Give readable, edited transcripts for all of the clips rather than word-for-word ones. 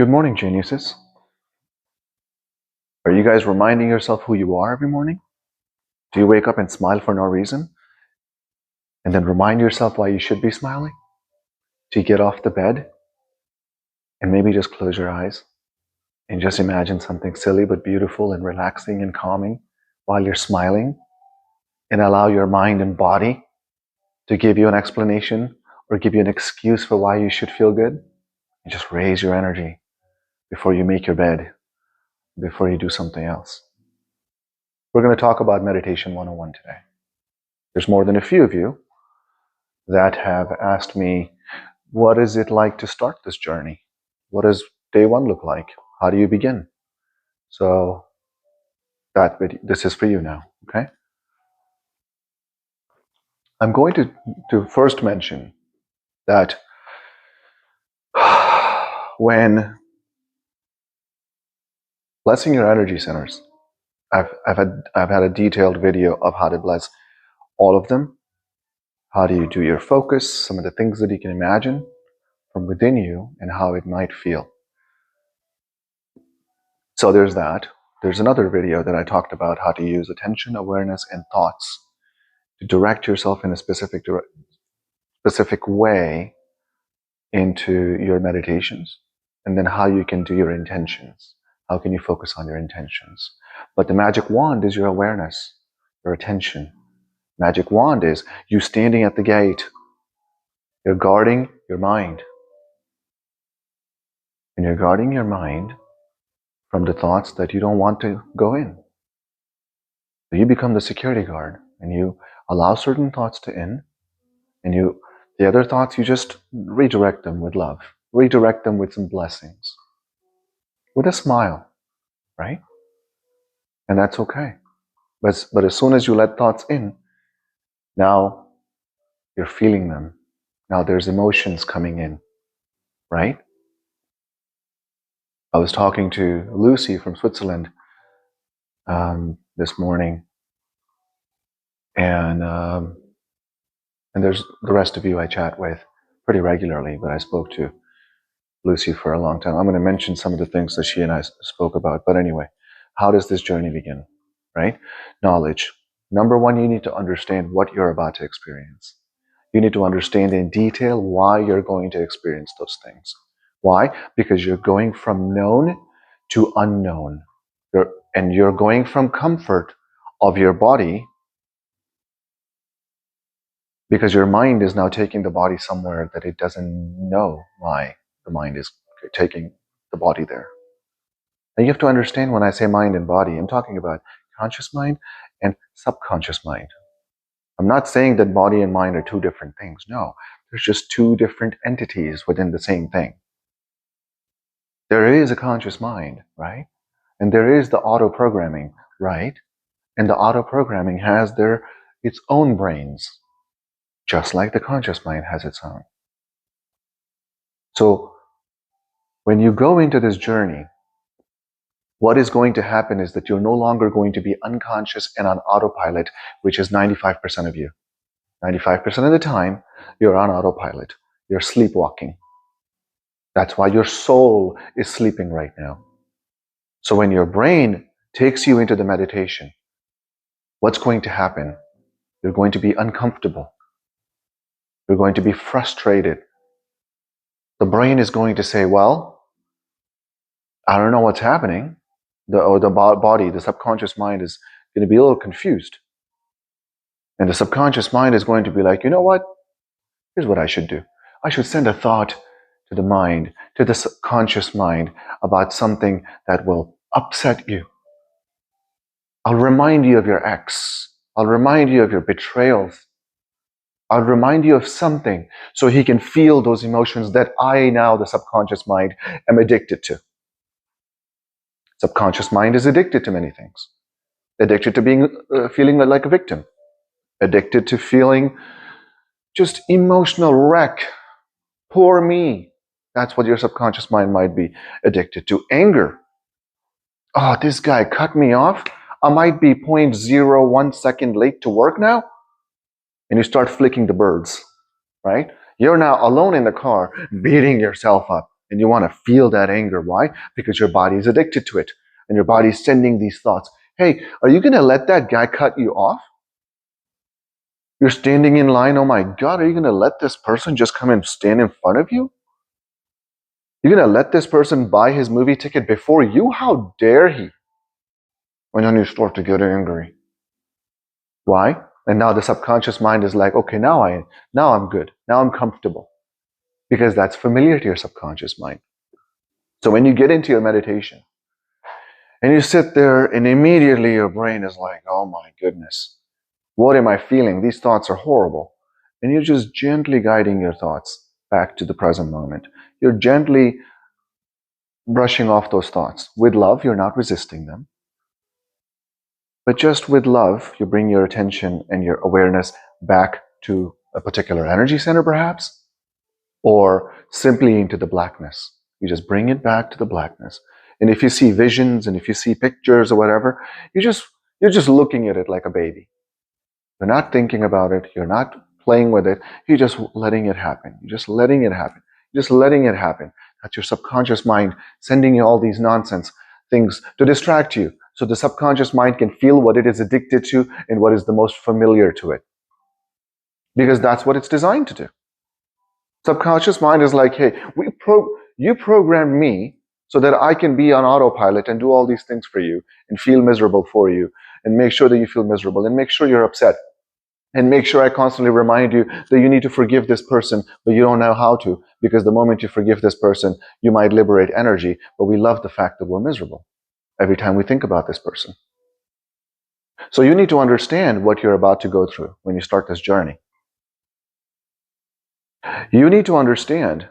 Good morning, geniuses. Are you guys reminding yourself who you are every morning? Do you wake up and smile for no reason? And then remind yourself why you should be smiling? Do you get off the bed and maybe just close your eyes and just imagine something silly but beautiful and relaxing and calming while you're smiling, and allow your mind and body to give you an explanation or give you an excuse for why you should feel good? And just raise your energy before you make your bed, before you do something else. We're going to talk about Meditation 101 today. There's more than a few of you that have asked me, what is it like to start this journey? What does day one look like? How do you begin? So this is for you now, okay? I'm going to first mention that when blessing your energy centers, I've had a detailed video of how to bless all of them. How do you do your focus, some of the things that you can imagine from within you and how it might feel. So there's that. There's another video that I talked about how to use attention, awareness, and thoughts to direct yourself in a specific way into your meditations, and then how you can do your intentions. How can you focus on your intentions? But the magic wand is your awareness, your attention. Magic wand is you standing at the gate. You're guarding your mind. And you're guarding your mind from the thoughts that you don't want to go in. So you become the security guard, and you allow certain thoughts to in, and the other thoughts, you just redirect them with love. Redirect them with some blessings. With a smile, right? And that's okay. But as soon as you let thoughts in, now you're feeling them. Now there's emotions coming in, right? I was talking to Lucy from Switzerland this morning, and there's the rest of you I chat with pretty regularly, but I spoke to Lucy for a long time. I'm going to mention some of the things that she and I spoke about. But anyway, how does this journey begin, right? Knowledge. Number one, you need to understand what you're about to experience. You need to understand in detail why you're going to experience those things. Why? Because you're going from known to unknown. You're going from comfort of your body, because your mind is now taking the body somewhere that it doesn't know why the mind is taking the body there. And you have to understand, when I say mind and body, I'm talking about conscious mind and subconscious mind. I'm not saying that body and mind are two different things. No, there's just two different entities within the same thing. There is a conscious mind, right? And there is the auto-programming, right? And the auto-programming has its own brains, just like the conscious mind has its own. So when you go into this journey, what is going to happen is that you're no longer going to be unconscious and on autopilot, which is 95% of you. 95% of the time, you're on autopilot. You're sleepwalking. That's why your soul is sleeping right now. So when your brain takes you into the meditation, what's going to happen? You're going to be uncomfortable. You're going to be frustrated. The brain is going to say, well, I don't know what's happening. The body, the subconscious mind, is going to be a little confused. And the subconscious mind is going to be like, you know what? Here's what I should do. I should send a thought to the mind, to the subconscious mind, about something that will upset you. I'll remind you of your ex. I'll remind you of your betrayals. I'll remind you of something so he can feel those emotions that I now, the subconscious mind, am addicted to. Subconscious mind is addicted to many things. Addicted to feeling like a victim. Addicted to feeling just emotional wreck. Poor me. That's what your subconscious mind might be addicted to. Anger. Oh, this guy cut me off. I might be 0.01 second late to work now. And you start flicking the birds, right? You're now alone in the car, beating yourself up. and you want to feel that anger. Why? Because your body is addicted to it, and your body is sending these thoughts. Hey, are you going to let that guy cut you off? You're standing in line. Oh my God, are you going to let this person just come and stand in front of you? You're going to let this person buy his movie ticket before you? How dare he? And then you start to get angry. Why? And now the subconscious mind is like, okay, now I'm good. Now I'm comfortable. Because that's familiar to your subconscious mind. So when you get into your meditation and you sit there and immediately your brain is like, oh my goodness, what am I feeling? These thoughts are horrible. And you're just gently guiding your thoughts back to the present moment. You're gently brushing off those thoughts. With love, you're not resisting them. But just with love, you bring your attention and your awareness back to a particular energy center, perhaps, or simply into the blackness. You just bring it back to the blackness. And if you see visions and if you see pictures or whatever, you're just looking at it like a baby. You're not thinking about it. You're not playing with it. You're just letting it happen. You're just letting it happen. You're just letting it happen. That's your subconscious mind sending you all these nonsense things to distract you. So the subconscious mind can feel what it is addicted to and what is the most familiar to it. Because that's what it's designed to do. Subconscious mind is like, hey, you programmed me so that I can be on autopilot and do all these things for you and feel miserable for you and make sure that you feel miserable and make sure you're upset and make sure I constantly remind you that you need to forgive this person, but you don't know how to, because the moment you forgive this person, you might liberate energy, but we love the fact that we're miserable every time we think about this person. So you need to understand what you're about to go through when you start this journey. You need to understand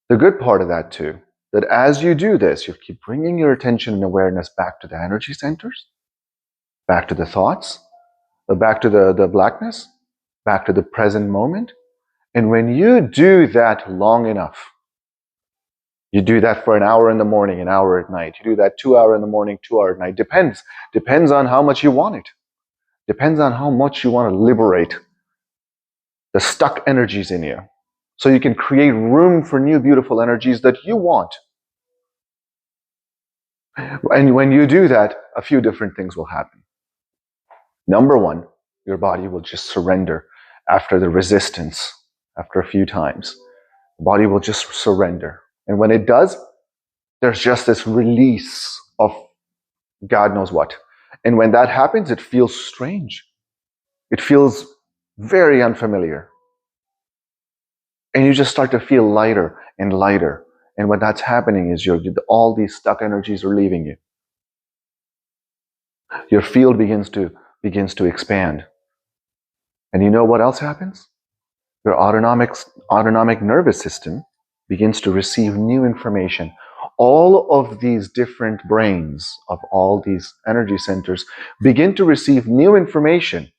the good part of that too, that as you do this, you keep bringing your attention and awareness back to the energy centers, back to the thoughts, back to the blackness, back to the present moment. And when you do that long enough, you do that for an hour in the morning, an hour at night, you do that 2 hours in the morning, 2 hours at night, depends on how much you want it. Depends on how much you want to liberate the stuck energies in you. So you can create room for new beautiful energies that you want. And when you do that, a few different things will happen. Number one, your body will just surrender after the resistance, after a few times. The body will just surrender. And when it does, there's just this release of God knows what. And when that happens, it feels strange. It feels very unfamiliar. And you just start to feel lighter and lighter. And what that's happening is all these stuck energies are leaving you. Your field begins to expand. And you know what else happens? Your autonomic nervous system begins to receive new information. All of these different brains of all these energy centers begin to receive new information.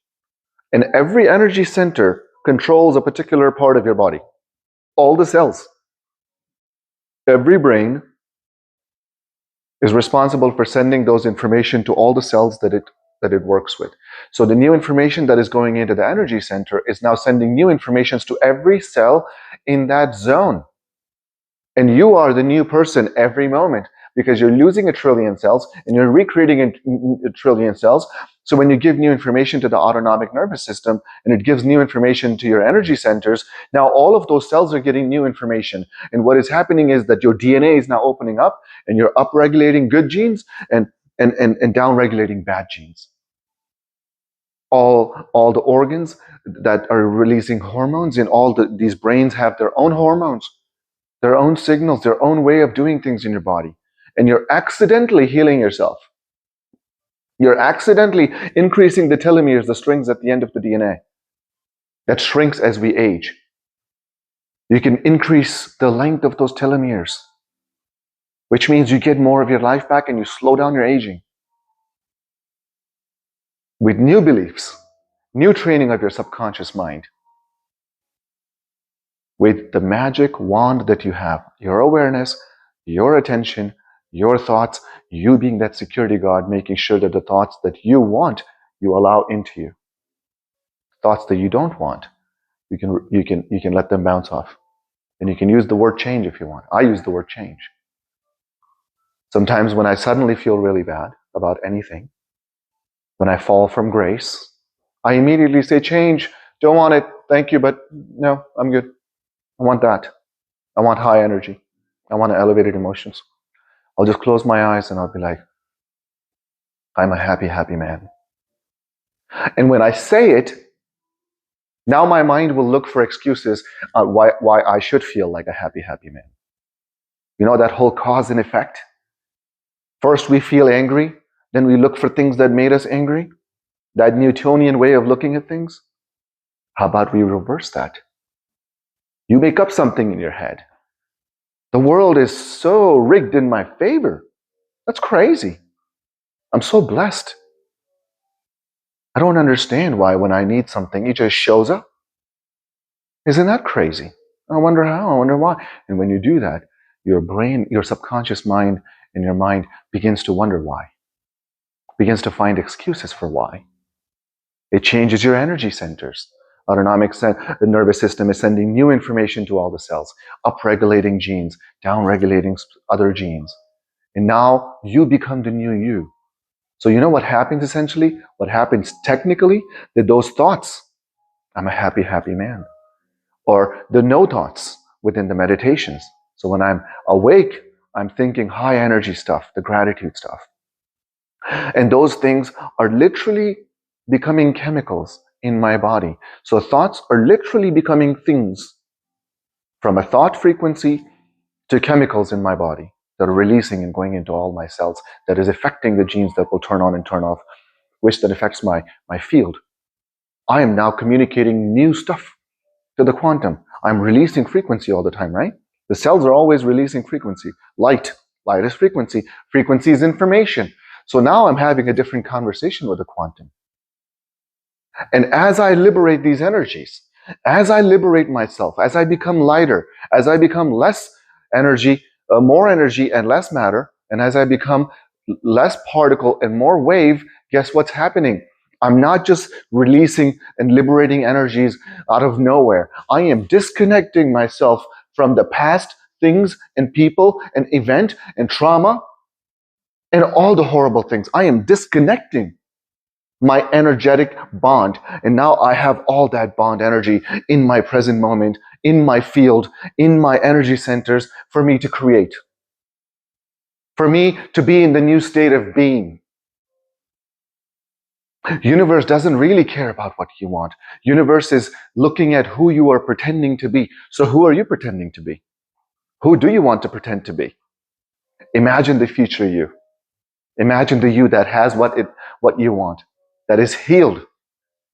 And every energy center controls a particular part of your body. All the cells. Every brain is responsible for sending those information to all the cells that it works with. So the new information that is going into the energy center is now sending new informations to every cell in that zone. And you are the new person every moment because you're losing 1 trillion cells and you're recreating 1 trillion cells. So when you give new information to the autonomic nervous system and it gives new information to your energy centers, now all of those cells are getting new information. And what is happening is that your DNA is now opening up and you're upregulating good genes and downregulating bad genes. All the organs that are releasing hormones and these brains have their own hormones, their own signals, their own way of doing things in your body. And you're accidentally healing yourself. You're accidentally increasing the telomeres, the strings at the end of the DNA that shrinks as we age. You can increase the length of those telomeres, which means you get more of your life back and you slow down your aging. With new beliefs, new training of your subconscious mind, with the magic wand that you have, your awareness, your attention, your thoughts, you being that security guard, making sure that the thoughts that you want, you allow into you. Thoughts that you don't want, you can let them bounce off. And you can use the word change if you want. I use the word change. Sometimes when I suddenly feel really bad about anything, when I fall from grace, I immediately say, change, don't want it, thank you, but no, I'm good. I want that. I want high energy. I want elevated emotions. I'll just close my eyes and I'll be like, I'm a happy, happy man. And when I say it, now my mind will look for excuses why I should feel like a happy, happy man. You know that whole cause and effect? First we feel angry, then we look for things that made us angry. That Newtonian way of looking at things. How about we reverse that? You make up something in your head. The world is so rigged in my favor. That's crazy. I'm so blessed. I don't understand why when I need something, it just shows up. Isn't that crazy? I wonder how, I wonder why. And when you do that, your brain, your subconscious mind, and your mind begins to wonder why. Begins to find excuses for why. It changes your energy centers. The nervous system is sending new information to all the cells, upregulating genes, downregulating other genes. And now you become the new you. So you know what happens essentially? What happens technically? That those thoughts, I'm a happy, happy man. Or the no thoughts within the meditations. So when I'm awake, I'm thinking high energy stuff, the gratitude stuff. And those things are literally becoming chemicals in my body. So thoughts are literally becoming things from a thought frequency to chemicals in my body that are releasing and going into all my cells, that is affecting the genes that will turn on and turn off, which then affects my field. I am now communicating new stuff to the quantum. I'm releasing frequency all the time, right? The cells are always releasing frequency. Light is frequency. Frequency is information. So now I'm having a different conversation with the quantum. And as I liberate these energies, as I liberate myself, as I become lighter, as I become less energy, more energy and less matter, and as I become less particle and more wave, guess what's happening? I'm not just releasing and liberating energies out of nowhere. I am disconnecting myself from the past things and people and event and trauma and all the horrible things. I am disconnecting my energetic bond. And now I have all that bond energy in my present moment, in my field, in my energy centers for me to create. For me to be in the new state of being. Universe doesn't really care about what you want. Universe is looking at who you are pretending to be. So who are you pretending to be? Who do you want to pretend to be? Imagine the future you. Imagine the you that has what you want, that is healed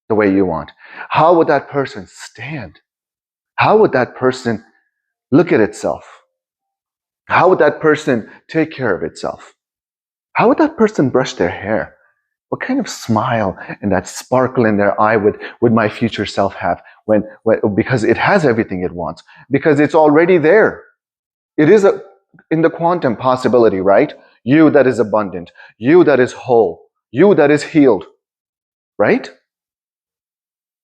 the way you want. How would that person stand? How would that person look at itself? How would that person take care of itself? How would that person brush their hair? What kind of smile and that sparkle in their eye would my future self have because it has everything it wants, because it's already there. It is in the quantum possibility, right? You that is abundant, you that is whole, you that is healed, right?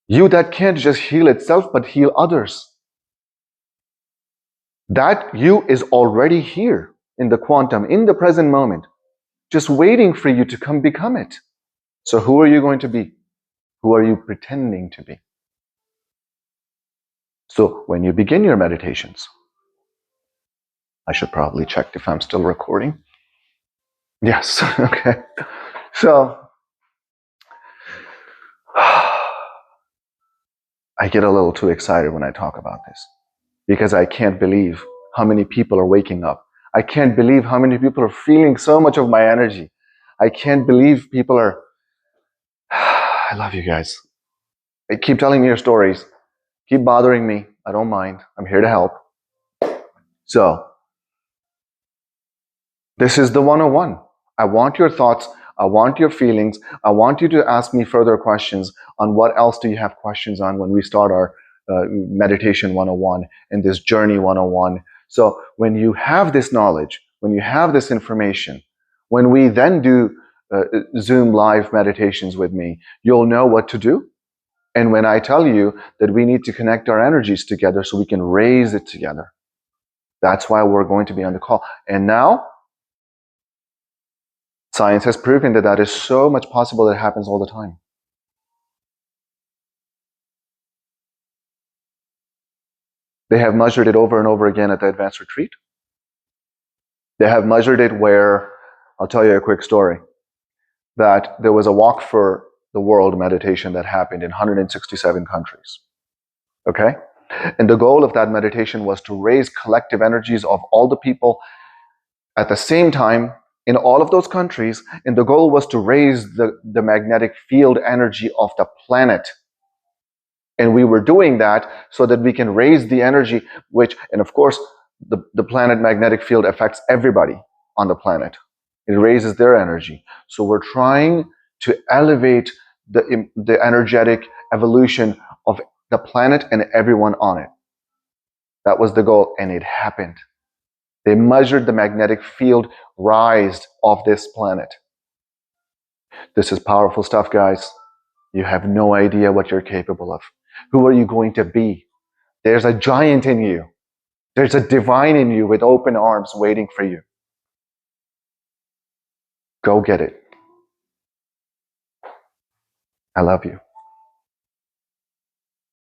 You that can't just heal itself but heal others. That you is already here in the quantum, in the present moment, just waiting for you to come become it. So who are you going to be? Who are you pretending to be? So when you begin your meditations, I should probably check if I'm still recording. Yes, okay. So I get a little too excited when I talk about this because I can't believe how many people are waking up. I can't believe how many people are feeling so much of my energy. I can't believe people are... I love you guys. Keep telling me your stories. Keep bothering me. I don't mind. I'm here to help. So, this is the 101. I want your thoughts. I want your feelings. I want you to ask me further questions on what else do you have questions on when we start our meditation 101 and this journey 101. So when you have this knowledge, when you have this information, when we then do Zoom live meditations with me, you'll know what to do. And when I tell you that we need to connect our energies together so we can raise it together, that's why we're going to be on the call. And now, science has proven that that is so much possible that it happens all the time. They have measured it over and over again at the advanced retreat. They have measured it where, I'll tell you a quick story, that there was a walk for the world meditation that happened in 167 countries. Okay? And the goal of that meditation was to raise collective energies of all the people at the same time in all of those countries. And the goal was to raise the magnetic field energy of the planet. And we were doing that so that we can raise the energy, which, and of course, the planet magnetic field affects everybody on the planet. It raises their energy. So we're trying to elevate the energetic evolution of the planet and everyone on it. That was the goal, and it happened. They measured the magnetic field rise of this planet. This is powerful stuff, guys. You have no idea what you're capable of. Who are you going to be? There's a giant in you. There's a divine in you with open arms waiting for you. Go get it. I love you.